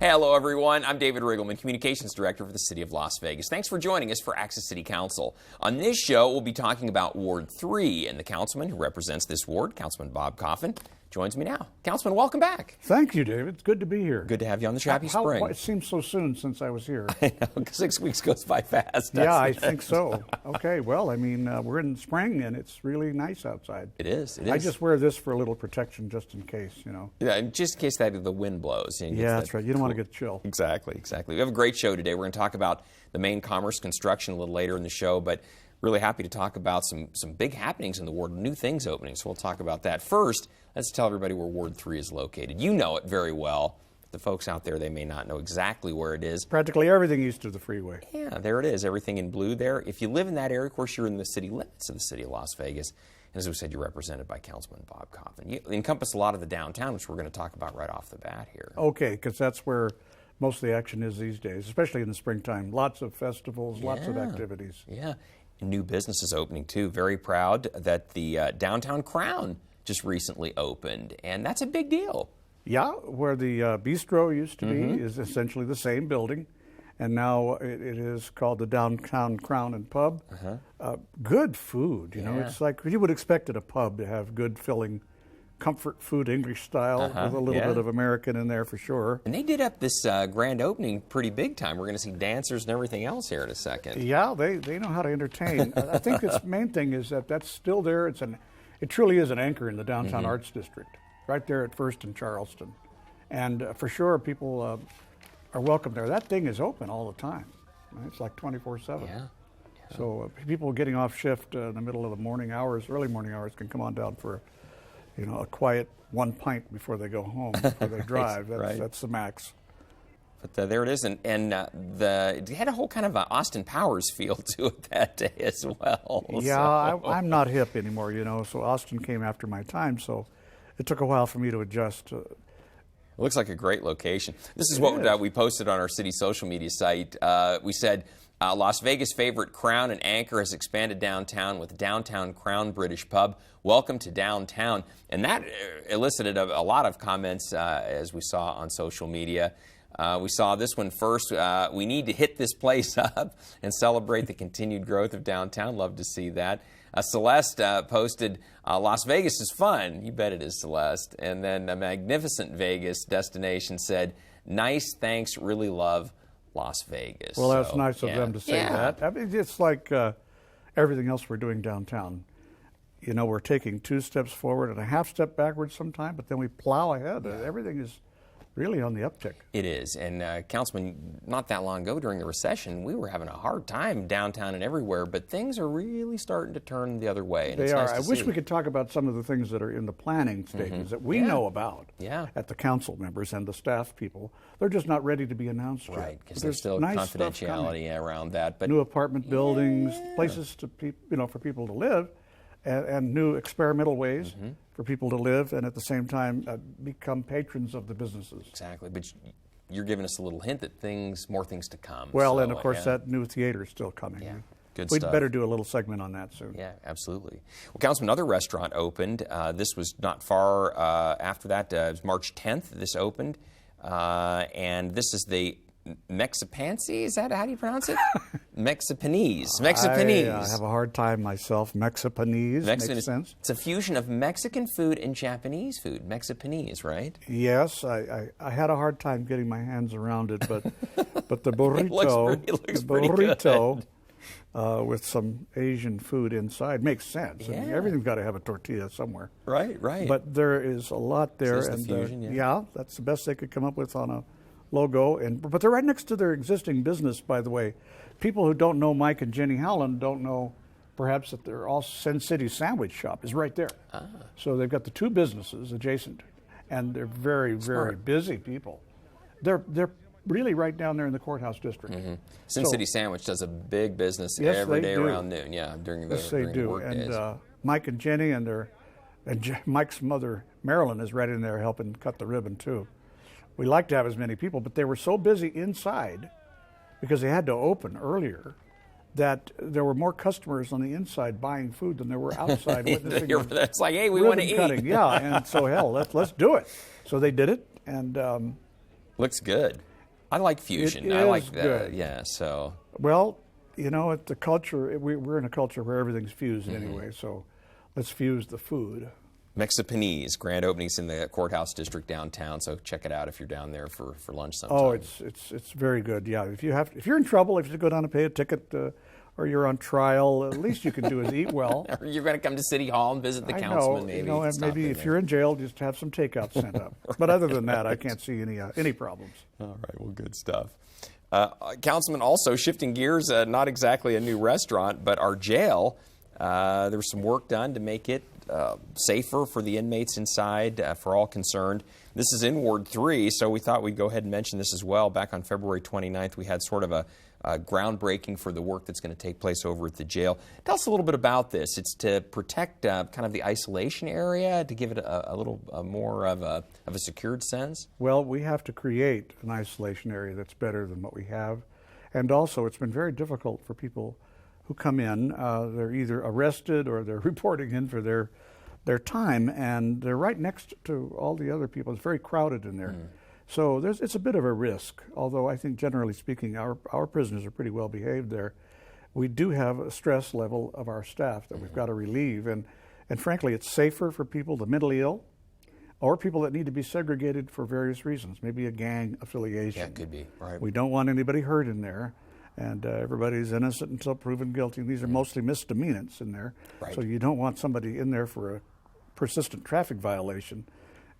Hello, everyone. I'm David Riggleman, Communications Director for the City of Las Vegas. Thanks for joining us for Access City Council. On this show, we'll be talking about Ward 3, and the councilman who represents this ward, Councilman Bob Coffin, joins me now. Councilman, welcome back. Thank you, David. It's good to be here. Good to have you on the show. Happy spring. It seems so soon since I was here. I know, 6 weeks goes by fast. Yeah, I think so. Okay, well, I mean, we're in spring, and it's really nice outside. It is. I just wear this for a little protection just in case, you know. Yeah, just in case the wind blows. Yeah, that's right. You don't want to get chill. Exactly. We have a great show today. We're going to talk about the main commerce construction a little later in the show, but really happy to talk about some big happenings in the ward, new things opening, so we'll talk about that. First, let's tell everybody where Ward 3 is located. You know it very well. The folks out there, they may not know exactly where it is. Practically everything east of the freeway. Yeah, there it is, everything in blue there. If you live in that area, of course, you're in the city limits of the city of Las Vegas. And as we said, you're represented by Councilman Bob Coffin. You encompass a lot of the downtown, which we're going to talk about right off the bat here. Okay, because that's where most of the action is these days, especially in the springtime. Lots of festivals, lots of activities. Yeah. New businesses opening too. Very proud that the Downtown Crown just recently opened, and that's a big deal. Yeah, where the bistro used to be is essentially the same building, and now it is called the Downtown Crown and Pub. Good food, you know. It's like you would expect at a pub to have good filling comfort food, English style, with a little bit of American in there for sure. And they did up this grand opening pretty big time. We're going to see dancers and everything else here in a second. Yeah, they know how to entertain. I think its main thing is that that's still there. It truly is an anchor in the downtown arts district, right there at First and Charleston. And for sure, people are welcome there. That thing is open all the time. It's like 24/7. Yeah. So people getting off shift in the middle of the morning hours, early morning hours, can come on down for a quiet one pint before they go home, before they drive. That's the max. But there it is, and it had a whole kind of Austin Powers feel to it that day as well. Yeah, I'm not hip anymore, so Austin came after my time, so it took a while for me to adjust. It looks like a great location. This is what we posted on our city social media site. We said, Las Vegas' favorite crown and anchor has expanded downtown with Downtown Crown British Pub. Welcome to downtown. And that elicited a lot of comments as we saw on social media. We saw this one first. We need to hit this place up and celebrate the continued growth of downtown. Love to see that. Celeste posted, Las Vegas is fun. You bet it is, Celeste. And then a Magnificent Vegas destination said, nice, thanks, really love Las Vegas. Well, that's nice of them to say that. I mean, it's like everything else we're doing downtown. We're taking 2 steps forward and a half step backwards sometime, but then we plow ahead. Everything is really on the uptick. It is. And, Councilman, not that long ago during the recession, we were having a hard time downtown and everywhere, but things are really starting to turn the other way. And they it's are. Nice I wish we could talk about some of the things that are in the planning stages that we know about at the council members and the staff people. They're just not ready to be announced yet. Right, because there's still confidentiality around that. But new apartment buildings, places to for people to live, and new experimental ways for people to live, and at the same time become patrons of the businesses. Exactly, but you're giving us a little hint that more things to come. Well, and of course that new theater is still coming. Yeah. Good We'd stuff. better do a little segment on that soon. Yeah, absolutely. Well, Councilman, another restaurant opened. This was not far after that. It was March 10th this opened. And this is the Mexipansi? Is that how do you pronounce it? Mexipanese. I have a hard time myself. Mexipanese makes sense. It's a fusion of Mexican food and Japanese food. Mexipanese, right? Yes, I had a hard time getting my hands around it, but the burrito, with some Asian food inside makes sense. Yeah. I mean, everything's got to have a tortilla somewhere. Right. But there is a lot there, and the fusion, that's the best they could come up with on a logo, but they're right next to their existing business, by the way. People who don't know Mike and Jenny Howland don't know perhaps that their all Sin City sandwich shop is right there. So they've got the 2 businesses adjacent, and they're very, very busy people. They're really right down there in the courthouse district. Sin City Sandwich does a big business every day around noon, during the work days. And Mike and Jenny and Mike's mother, Marilyn, is right in there helping cut the ribbon, too. We like to have as many people, but they were so busy inside because they had to open earlier that there were more customers on the inside buying food than there were outside witnessing. It's like, hey, we want to eat. And so let's do it. So they did it, and looks good. I like fusion. It I like is that. good. Yeah. So. Well, at the culture, we're in a culture where everything's fused anyway, so let's fuse the food. Mexipanese, grand openings in the courthouse district downtown. So check it out if you're down there for lunch sometime. Oh, it's very good. Yeah, if you're in trouble, if you go down and pay a ticket, or you're on trial, at least you can do is eat well. Or you're going to come to City Hall and visit the councilman, maybe. And maybe if you're in jail, just have some takeout sent up. But other than that, I can't see any problems. All right, well, good stuff. Councilman, also shifting gears, not exactly a new restaurant, but our jail. There was some work done to make it safer for the inmates inside, for all concerned. This is in Ward 3, so we thought we'd go ahead and mention this as well. Back on February 29th, we had sort of a groundbreaking for the work that's going to take place over at the jail. Tell us a little bit about this. It's to protect kind of the isolation area, to give it a little more of a secured sense. Well, we have to create an isolation area that's better than what we have. And also, it's been very difficult for people who come in. They're either arrested or they're reporting in for their time, and they're right next to all the other people. It's very crowded in there. So it's a bit of a risk, although I think generally speaking our prisoners are pretty well behaved there. We do have a stress level of our staff that we've got to relieve, and frankly it's safer for people, the mentally ill, or people that need to be segregated for various reasons, maybe a gang affiliation. Yeah, it could be, right. We don't want anybody hurt in there, and everybody's innocent until proven guilty. These are mostly misdemeanors in there, right. So you don't want somebody in there for a persistent traffic violation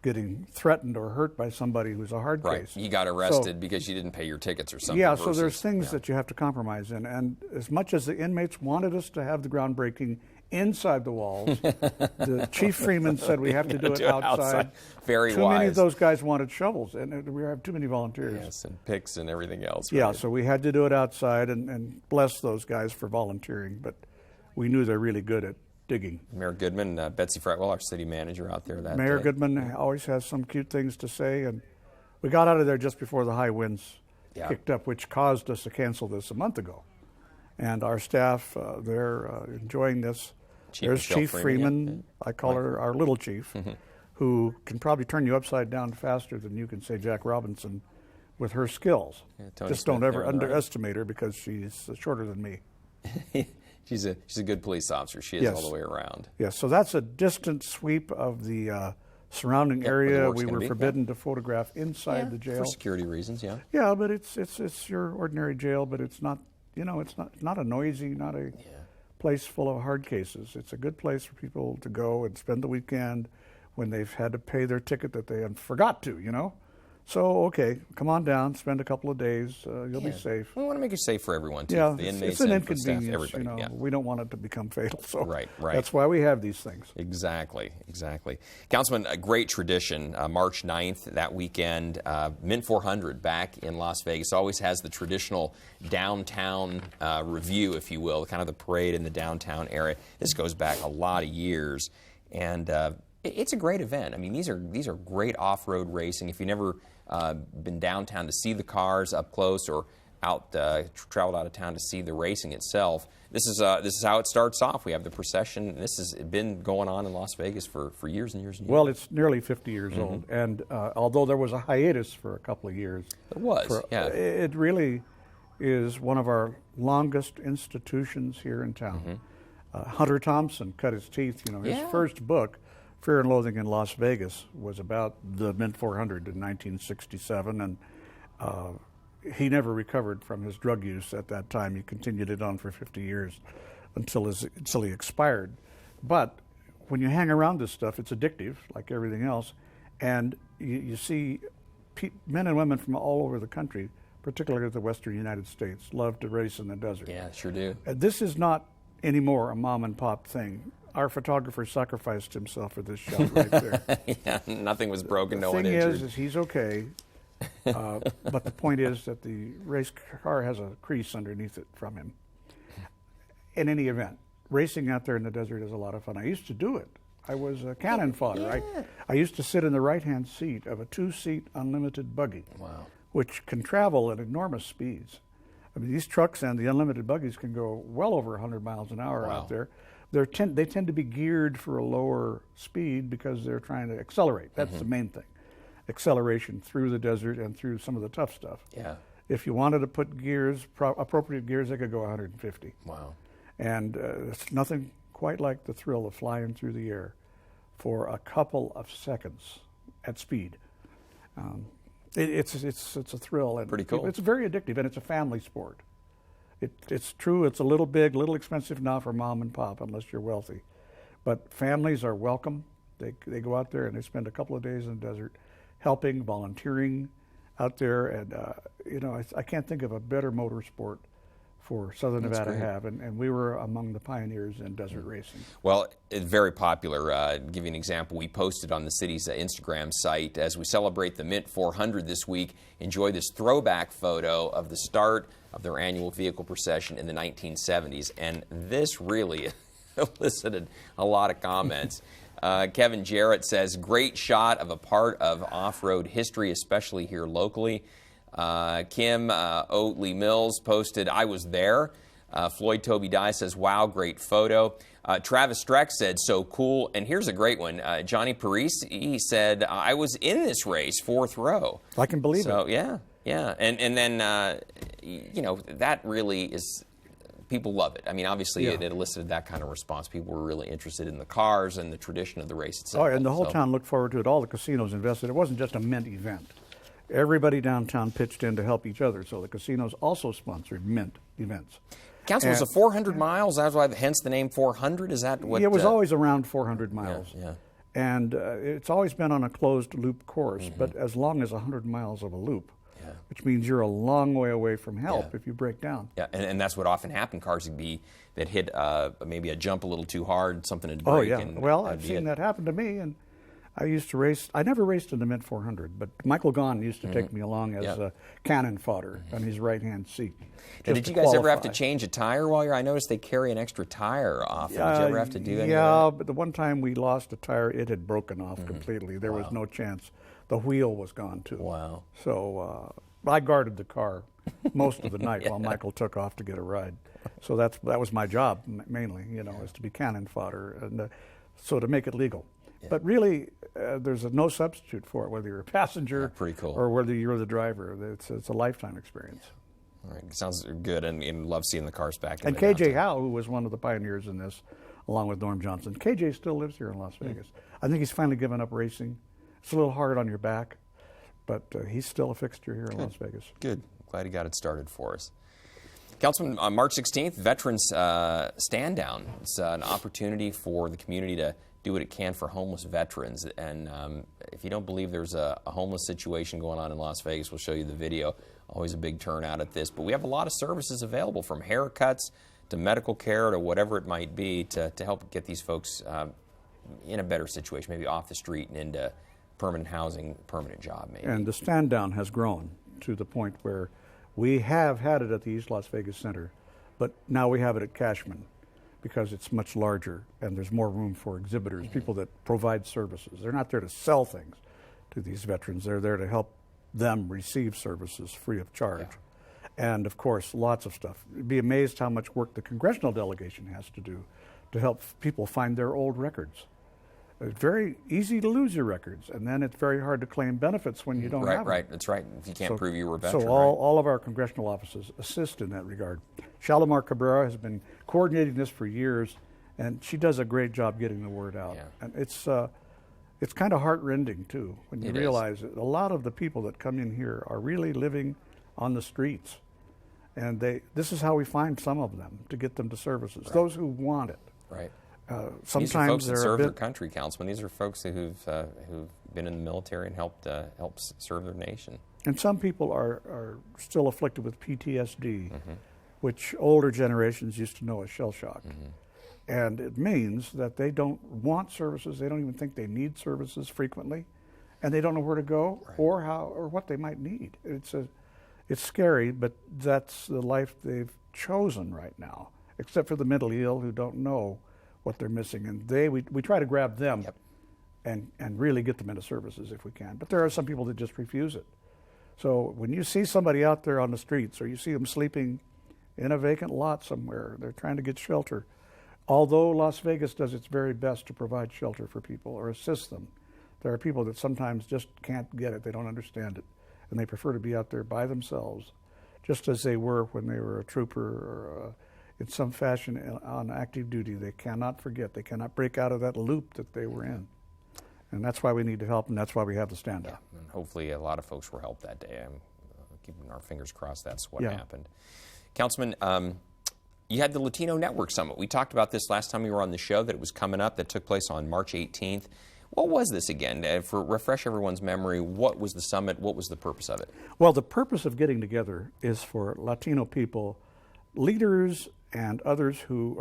getting threatened or hurt by somebody who's a hard case. You got arrested because you didn't pay your tickets or something. Yeah, so there's things that you have to compromise in. And as much as the inmates wanted us to have the groundbreaking inside the walls, the Chief Freeman said we have to do it outside. Very Too wise. many of those guys wanted shovels, and we have too many volunteers. Yes, and picks and everything else. Yeah, right? so we had to do it outside, and bless those guys for volunteering. But we knew they're really good at digging. Mayor Goodman, Betsy Fretwell, our city manager out there. Mayor Goodman always has some cute things to say, and we got out of there just before the high winds kicked up, which caused us to cancel this a month ago. And our staff, they're enjoying this. There's Chief Freeman, I call her our little chief, who can probably turn you upside down faster than you can say Jack Robinson with her skills. Just don't ever underestimate her because she's shorter than me. She's a good police officer. She is all the way around. Yes, so that's a distant sweep of the surrounding area. We were forbidden to photograph inside the jail for security reasons. Yeah. Yeah, but it's your ordinary jail, but it's not it's not a noisy, not a place full of hard cases. It's a good place for people to go and spend the weekend when they've had to pay their ticket that they forgot to. So, okay, come on down, spend a couple of days, you'll be safe. We want to make it safe for everyone, too. Yeah, the inmates it's an and inconvenience, staff, everybody. We don't want it to become fatal, so right. That's why we have these things. Exactly. Councilman, a great tradition, March 9th, that weekend, Mint 400 back in Las Vegas always has the traditional downtown review, if you will, kind of the parade in the downtown area. This goes back a lot of years, and it's a great event. I mean, these are great off-road racing. If you've never been downtown to see the cars up close or traveled out of town to see the racing itself, this is how it starts off. We have the procession. This has been going on in Las Vegas for years and years and years. Well, it's nearly 50 years old, and although there was a hiatus for a couple of years, it really is one of our longest institutions here in town. Hunter Thompson cut his teeth. His first book, Fear and Loathing in Las Vegas, was about the Mint 400 in 1967, and he never recovered from his drug use at that time. He continued it on for 50 years until he expired. But when you hang around this stuff, it's addictive, like everything else, and you see men and women from all over the country, particularly the western United States, love to race in the desert. Yeah, sure do. This is not anymore a mom-and-pop thing. Our photographer sacrificed himself for this shot right there. Nothing was broken, no one injured. The thing is he's okay, but the point is that the race car has a crease underneath it from him. In any event, racing out there in the desert is a lot of fun. I used to do it. I was a cannon fodder. I used to sit in the right-hand seat of a 2-seat unlimited buggy, which can travel at enormous speeds. I mean, these trucks and the unlimited buggies can go well over 100 miles an hour out there. They tend to be geared for a lower speed because they're trying to accelerate. That's the main thing. Acceleration through the desert and through some of the tough stuff. Yeah. If you wanted to put gears, appropriate gears, they could go 150. Wow. And it's nothing quite like the thrill of flying through the air for a couple of seconds at speed. It's a thrill. And pretty cool. It's very addictive, and it's a family sport. It's true, it's a little big, a little expensive now for mom and pop, unless you're wealthy. But families are welcome. They go out there and they spend a couple of days in the desert helping, volunteering out there. And, I can't think of a better motorsport for Southern Nevada to have. And we were among the pioneers in desert racing. Well, it's very popular. Give you an example. We posted on the city's Instagram site as we celebrate the Mint 400 this week. Enjoy this throwback photo of the start of their annual vehicle procession in the 1970s. And this really elicited a lot of comments. Kevin Jarrett says, great shot of a part of off-road history, especially here locally. Kim Oatley Mills posted, I was there. Floyd Toby Dye says, wow, great photo. Travis Streck said, so cool. And here's a great one. Johnny Parise, he said, I was in this race, fourth row. I can believe it. So, yeah. And then, that really is, people love it. I mean, obviously, it elicited that kind of response. People were really interested in the cars and the tradition of the race itself. Oh, and the whole town looked forward to it. All the casinos invested. It wasn't just a Mint event. Everybody downtown pitched in to help each other, so the casinos also sponsored Mint events. Council, was it 400 miles? That's why, hence the name 400? Is that what? Yeah, it was always around 400 miles. Yeah. And it's always been on a closed loop course, but as long as 100 miles of a loop, which means you're a long way away from help if you break down. Yeah, and that's what often happened. Cars that hit maybe a jump a little too hard, something would break. Oh, yeah. And well, I've seen that happen to me, and I used to race. I never raced in the Mint 400, but Michael Gahn used to take me along as cannon fodder on his right-hand seat. Now, did you guys ever have to change a tire while you're? I noticed they carry an extra tire off. Did you ever have to do anything? Yeah, but the one time we lost a tire, it had broken off completely. There was no chance. The wheel was gone too. Wow. So I guarded the car most of the night while Michael took off to get a ride. So that was my job mainly, is to be cannon fodder, and so to make it legal. Yeah. But really, there's no substitute for it, whether you're a passenger pretty cool. or whether you're the driver. It's a lifetime experience. All right, sounds good, and love seeing the cars back. And KJ Howe, who was one of the pioneers in this, along with Norm Johnson. KJ still lives here in Las Vegas. I think he's finally given up racing. It's a little hard on your back, but he's still a fixture here in Las Vegas. Good. Glad he got it started for us. Councilman, on March 16th, Veterans Stand Down. It's an opportunity for the community to do what it can for homeless veterans. And if you don't believe there's a homeless situation going on in Las Vegas, we'll show you the video. Always a big turnout at this. But we have a lot of services available, from haircuts to medical care to whatever it might be, to help get these folks in a better situation, maybe off the street and into permanent housing, permanent job maybe. And the stand down has grown to the point where we have had it at the East Las Vegas Center, but now we have it at Cashman because it's much larger and there's more room for exhibitors, people that provide services. They're not there to sell things to these veterans. They're there to help them receive services free of charge. And of course, lots of stuff. You'd be amazed how much work the congressional delegation has to do to help people find their old records. It's very easy to lose your records, and then it's very hard to claim benefits when you don't have them. Right, that's right. If you can't prove you were a veteran. So all of our congressional offices assist in that regard. Shalimar Cabrera has been coordinating this for years, and she does a great job getting the word out. Yeah. And it's kind of heart-rending, too, when you realize that a lot of the people that come in here are really living on the streets. And this is how we find some of them, to get them to services, those who want it. Right. Sometimes these are folks that serve their country, Councilman. These are folks who've been in the military and helped serve their nation. And some people are still afflicted with PTSD, which older generations used to know as shell shock. And it means that they don't want services. They don't even think they need services frequently, and they don't know where to go or how or what they might need. It's scary, but that's the life they've chosen right now. Except for the mentally ill who don't know what they're missing, and we try to grab them and really get them into services if we can. But there are some people that just refuse it. So when you see somebody out there on the streets, or you see them sleeping in a vacant lot somewhere, they're trying to get shelter. Although Las Vegas does its very best to provide shelter for people or assist them, there are people that sometimes just can't get it. They don't understand it, and they prefer to be out there by themselves just as they were when they were a trooper or in some fashion on active duty. They cannot forget. They cannot break out of that loop that they were in. And that's why we need to help, and that's why we have the stand up. And hopefully a lot of folks were helped that day. I'm keeping our fingers crossed that's what happened. Councilman, you had the Latino Network Summit. We talked about this last time you were on the show, that it was coming up, that took place on March 18th. What was this again? Refresh everyone's memory, what was the summit? What was the purpose of it? Well, the purpose of getting together is for Latino people, leaders and others who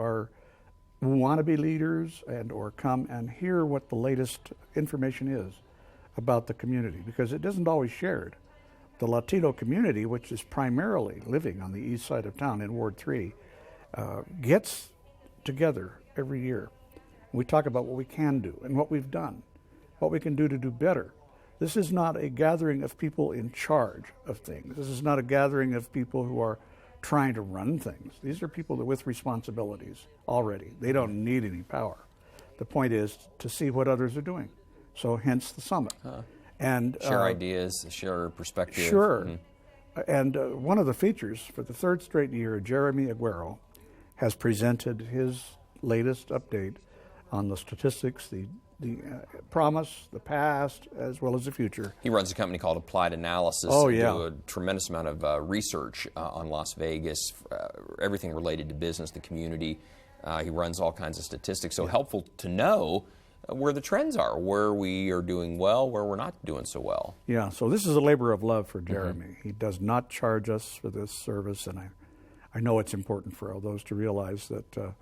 want to be leaders and or come and hear what the latest information is about the community, because it isn't always shared. The Latino community, which is primarily living on the east side of town in Ward 3, gets together every year. We talk about what we can do and what we've done, what we can do to do better. This is not a gathering of people in charge of things. This is not a gathering of people who are trying to run things. These are people with responsibilities already. They don't need any power. The point is to see what others are doing. So hence the summit. And share ideas, share perspective. Sure. And one of the features for the third straight year, Jeremy Aguero has presented his latest update on the statistics, the promise, the past, as well as the future. He runs a company called Applied Analysis. Oh, and yeah. do a tremendous amount of research on Las Vegas, everything related to business, the community. He runs all kinds of statistics. So helpful to know where the trends are, where we are doing well, where we're not doing so well. Yeah, so this is a labor of love for Jeremy. He does not charge us for this service, and I know it's important for all those to realize that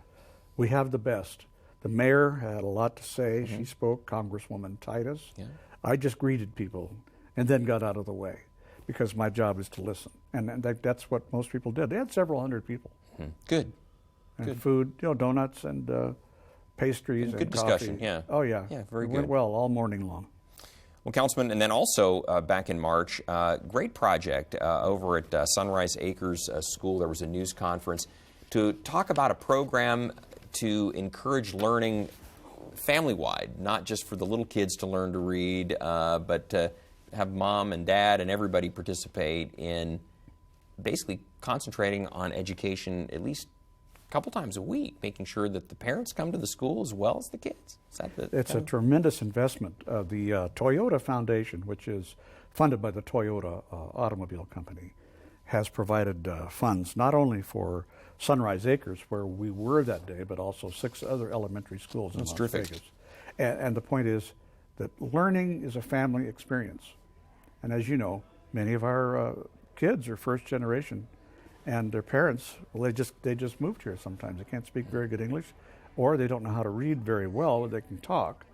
we have the best. The mayor had a lot to say. She spoke, Congresswoman Titus. Yeah. I just greeted people and then got out of the way because my job is to listen. And that's what most people did. They had several hundred people. Good. And good. Food, donuts and pastries and good coffee. Discussion, yeah. Oh, yeah. Yeah, very good. It went well all morning long. Well, Councilman, and then also back in March, great project over at Sunrise Acres School. There was a news conference to talk about a program to encourage learning family-wide, not just for the little kids to learn to read, but to have mom and dad and everybody participate in basically concentrating on education at least a couple times a week, making sure that the parents come to the school as well as the kids. It's a tremendous investment. The Toyota Foundation, which is funded by the Toyota Automobile Company, has provided funds not only for Sunrise Acres, where we were that day, but also 6 other elementary schools in Las Vegas. And the point is that learning is a family experience. And as you know, many of our kids are first generation, and their parents, well, they just moved here sometimes. They can't speak very good English, or they don't know how to read very well, or they can talk.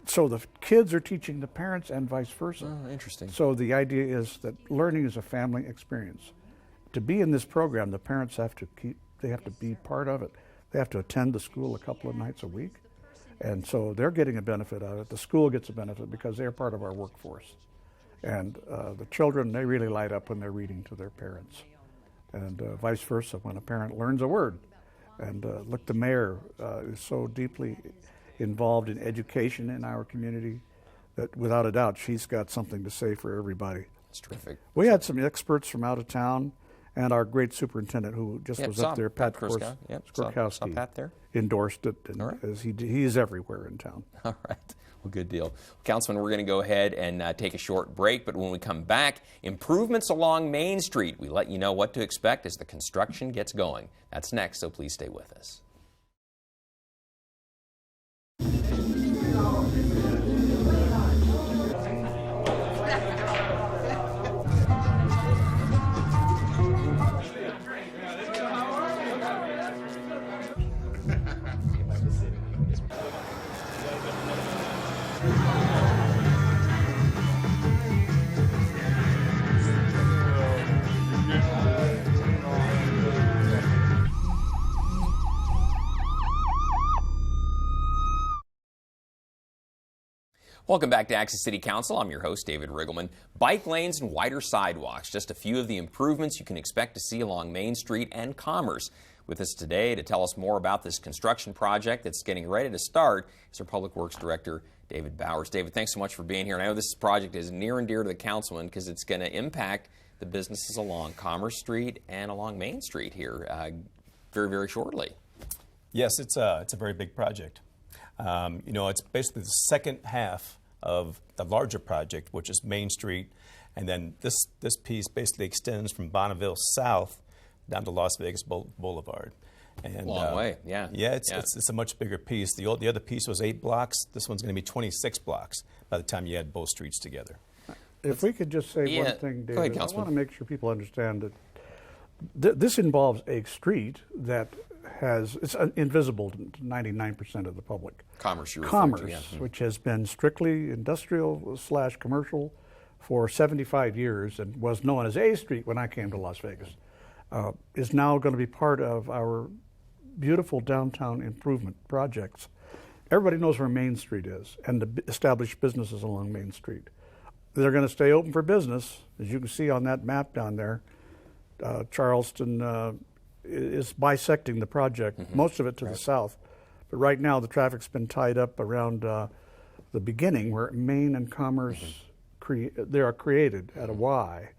So the kids are teaching the parents and vice versa. Oh, interesting. So the idea is that learning is a family experience. To be in this program, the parents have to be part of it. They have to attend the school a couple of nights a week. And so they're getting a benefit out of it. The school gets a benefit because they're part of our workforce. And the children, they really light up when they're reading to their parents. And vice versa, when a parent learns a word. And look, the mayor is so deeply involved in education in our community that without a doubt she's got something to say for everybody. That's terrific. We had some experts from out of town, and our great superintendent who just was up there, Pat Skorkowski, Pat there. Endorsed it, and right. as he's everywhere in town. All right. Well, good deal. Councilman, we're going to go ahead and take a short break, but when we come back, improvements along Main Street. We let you know what to expect as the construction gets going. That's next, so please stay with us. Welcome back to Access City Council. I'm your host, David Riggleman. Bike lanes and wider sidewalks, just a few of the improvements you can expect to see along Main Street and Commerce. With us today to tell us more about this construction project that's getting ready to start is our Public Works Director, David Bowers. David, thanks so much for being here. And I know this project is near and dear to the councilman because it's going to impact the businesses along Commerce Street and along Main Street here very, very shortly. Yes, it's a very big project. It's basically the second half of the larger project, which is Main Street, and then this piece basically extends from Bonneville south down to Las Vegas Boulevard. And, long way, yeah. Yeah, it's a much bigger piece. The other piece was 8 blocks. This one's going to be 26 blocks by the time you add both streets together. If we could just say one thing, David, Go ahead, I Councilman. want to make sure people understand that this involves a street that it's invisible to 99% of the public. Commerce, you're referring to, Commerce, yeah. which has been strictly industrial/commercial for 75 years and was known as A Street when I came to Las Vegas, is now going to be part of our beautiful downtown improvement projects. Everybody knows where Main Street is and the established businesses along Main Street. They're going to stay open for business. As you can see on that map down there, Charleston is bisecting the project, most of it to the south. But right now the traffic's been tied up around the beginning where Main and Commerce they are created at a Y.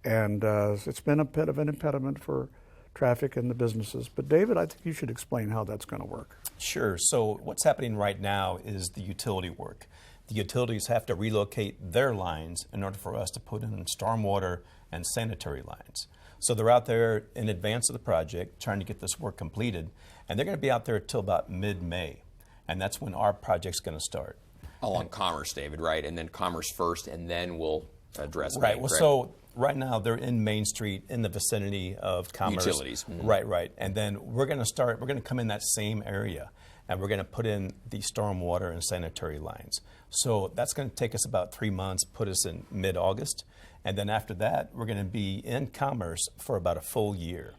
And it's been a bit of an impediment for traffic and the businesses. But David, I think you should explain how that's going to work. Sure. So what's happening right now is the utility work. The utilities have to relocate their lines in order for us to put in stormwater and sanitary lines. So they're out there in advance of the project trying to get this work completed, and they're going to be out there till about mid-May, and that's when our project's going to start. Along Commerce, David, right? And then Commerce first, and then we'll address Right. Main, Well, correct? so right now they're in Main Street in the vicinity of Commerce. Utilities. Mm-hmm. Right. And then we're going to come in that same area, and we're going to put in the stormwater and sanitary lines. So that's going to take us about 3 months, put us in mid-August. And then after that, we're going to be in Commerce for about a full year,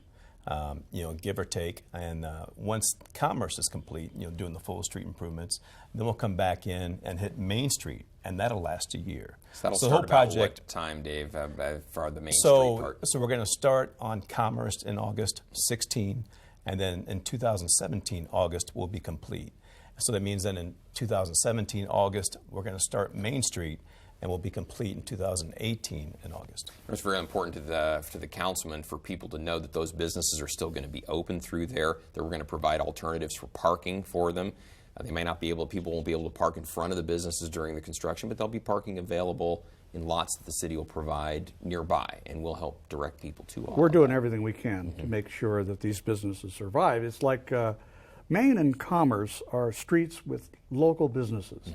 give or take. And once Commerce is complete, doing the full street improvements, then we'll come back in and hit Main Street, and that'll last a year. So that'll the start whole about project. what time, Dave, for the Main Street part? So we're going to start on Commerce in August 16, and then in 2017, August, we'll be complete. So that means then in 2017, August, we're going to start Main Street, and we'll be complete in 2018 in August. It's very important to the councilman for people to know that those businesses are still going to be open through there, that we're going to provide alternatives for parking for them. People won't be able to park in front of the businesses during the construction, but there'll be parking available in lots that the city will provide nearby, and we'll help direct people to all We're of doing that. everything we can to make sure that these businesses survive. It's like Main and Commerce are streets with local businesses.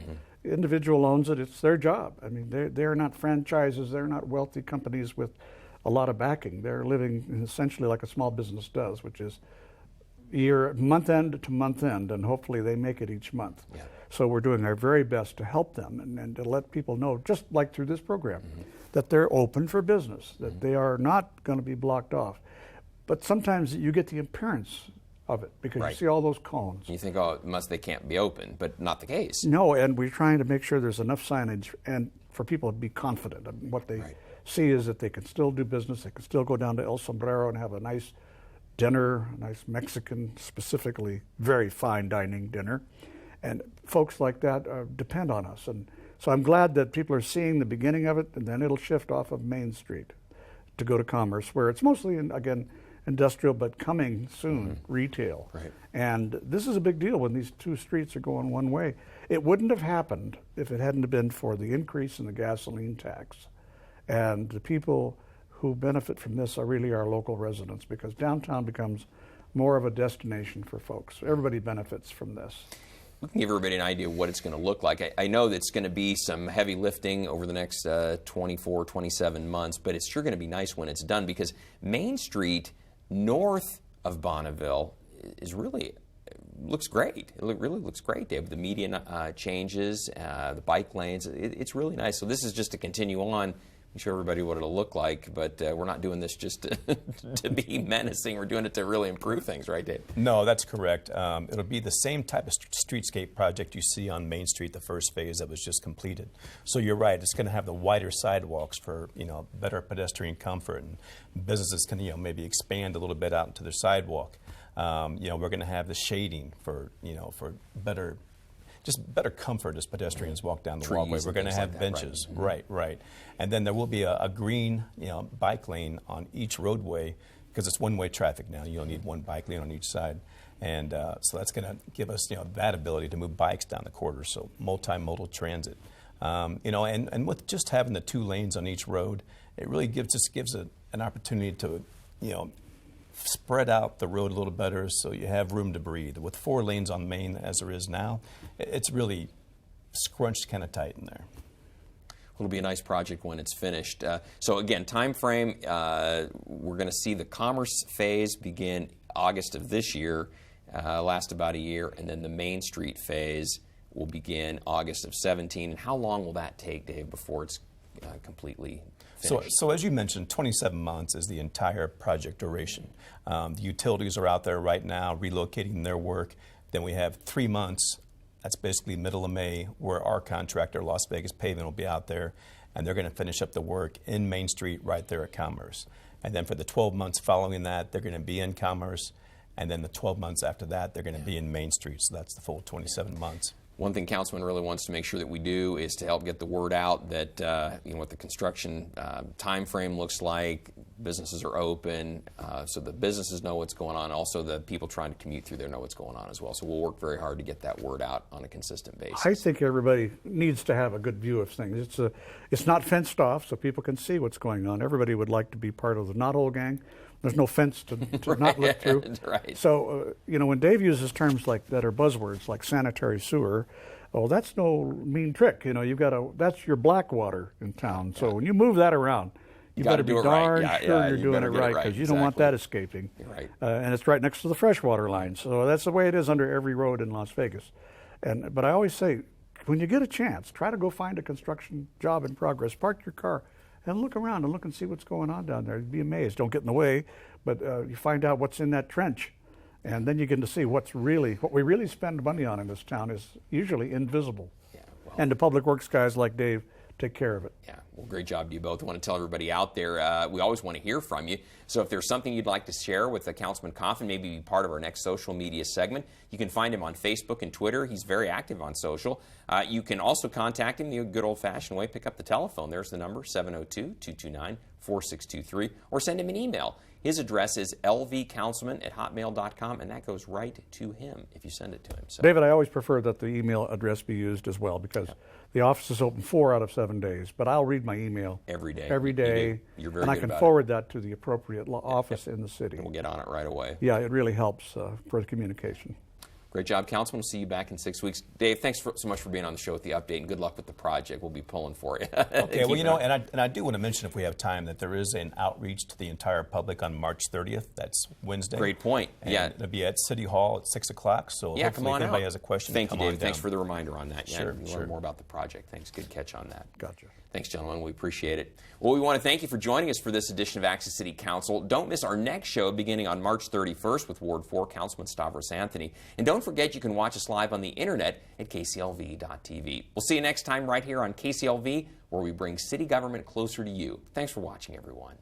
Individual owns it, it's their job. I mean, they're not franchises, they're not wealthy companies with a lot of backing. They're living essentially like a small business does, which is month end to month end, and hopefully they make it each month. Yeah. So we're doing our very best to help them and to let people know, just like through this program, that they're open for business, that they are not going to be blocked off. But sometimes you get the appearance of it because Right. you see all those cones. You think, they can't be open, but not the case. No, and we're trying to make sure there's enough signage and for people to be confident. And what they Right. see is that they can still do business. They can still go down to El Sombrero and have a nice dinner, a nice Mexican, specifically very fine dining dinner. And folks like that depend on us. And so I'm glad that people are seeing the beginning of it, and then it'll shift off of Main Street to go to Commerce, where it's mostly, industrial, but coming soon, retail. Right. And this is a big deal when these two streets are going one way. It wouldn't have happened if it hadn't been for the increase in the gasoline tax. And the people who benefit from this are really our local residents, because downtown becomes more of a destination for folks. Everybody benefits from this. We can give everybody an idea of what it's going to look like. I know that it's going to be some heavy lifting over the next 24, 27 months, but it's sure going to be nice when it's done, because Main Street north of Bonneville looks great. It really looks great, Dave. The median changes, the bike lanes, it's really nice. So this is just to continue on. We show everybody what it'll look like, but we're not doing this just to be menacing. We're doing it to really improve things, right, Dave? No, that's correct. It'll be the same type of streetscape project you see on Main Street, the first phase that was just completed. So you're right, it's going to have the wider sidewalks for better pedestrian comfort, and businesses can maybe expand a little bit out into their sidewalk. We're going to have the shading for better just better comfort as pedestrians walk down the Trees walkway. and We're going to things have like that, benches, right. And then there will be a green, bike lane on each roadway because it's one-way traffic now. You'll need one bike lane on each side. And so that's going to give us, that ability to move bikes down the corridor, so multimodal transit. And with just having the 2 lanes on each road, it really gives an opportunity to, spread out the road a little better so you have room to breathe. With 4 lanes on Main as there is now, it's really scrunched kind of tight in there. It'll be a nice project when it's finished. So again, time frame, we're going to see the commerce phase begin August of this year, last about a year, and then the Main Street phase will begin August of 17. And how long will that take, Dave, before it's completely finished? So as you mentioned, 27 months is the entire project duration. The utilities are out there right now relocating their work. Then we have 3 months. That's basically middle of May, where our contractor, Las Vegas Paving, will be out there, and they're going to finish up the work in Main Street right there at Commerce. And then for the 12 months following that, they're going to be in Commerce, and then the 12 months after that, they're going to be in Main Street. So that's the full 27 months. One thing Councilman really wants to make sure that we do is to help get the word out that what the construction time frame looks like. Businesses are open, so the businesses know what's going on. Also, the people trying to commute through there know what's going on as well. So we'll work very hard to get that word out on a consistent basis. I think everybody needs to have a good view of things. It's not fenced off, so people can see what's going on. Everybody would like to be part of the knothole gang. There's no fence to not look through. Right. So, when Dave uses terms that are buzzwords, like sanitary sewer, that's no mean trick. That's your black water in town. So when you move that around, you better be darn sure you're doing it right, because you don't want that escaping. You're right. And it's right next to the freshwater line. So that's the way it is under every road in Las Vegas. But I always say, when you get a chance, try to go find a construction job in progress, park your car, and look around and look and see what's going on down there. You'd be amazed. Don't get in the way, but you find out what's in that trench. And then you get to see what we really spend money on in this town is usually invisible. Yeah, and the public works guys like Dave take care of it. Yeah, well, great job to you both. I want to tell everybody out there, we always want to hear from you. So if there's something you'd like to share with Councilman Coffin, maybe be part of our next social media segment, you can find him on Facebook and Twitter. He's very active on social. You can also contact him the good old-fashioned way. Pick up the telephone. There's the number, 702-229-4623, or send him an email. His address is lvcouncilman@hotmail.com, and that goes right to him if you send it to him. So, David, I always prefer that the email address be used as well, because the office is open 4 out of 7 days, but I'll read my email every day. You're very and I can forward that to the appropriate office in the city. And we'll get on it right away. Yeah, it really helps for the communication. Great job, Councilman. We'll see you back in 6 weeks. Dave, thanks so much for being on the show with the update, and good luck with the project. We'll be pulling for you. Okay, well, and I do want to mention, if we have time, that there is an outreach to the entire public on March 30th. That's Wednesday. Great point. And yeah. it'll be at City Hall at 6 o'clock. So yeah, hopefully, if anybody has a question, thank you, come on Dave. down. Thanks for the reminder on that. Sure, yeah, learn more about the project. Thanks. Good catch on that. Gotcha. Thanks, gentlemen. We appreciate it. Well, we want to thank you for joining us for this edition of Access City Council. Don't miss our next show beginning on March 31st with Ward 4 Councilman Stavros Anthony. And don't forget, you can watch us live on the internet at kclv.tv. We'll see you next time right here on KCLV, where we bring city government closer to you. Thanks for watching, everyone.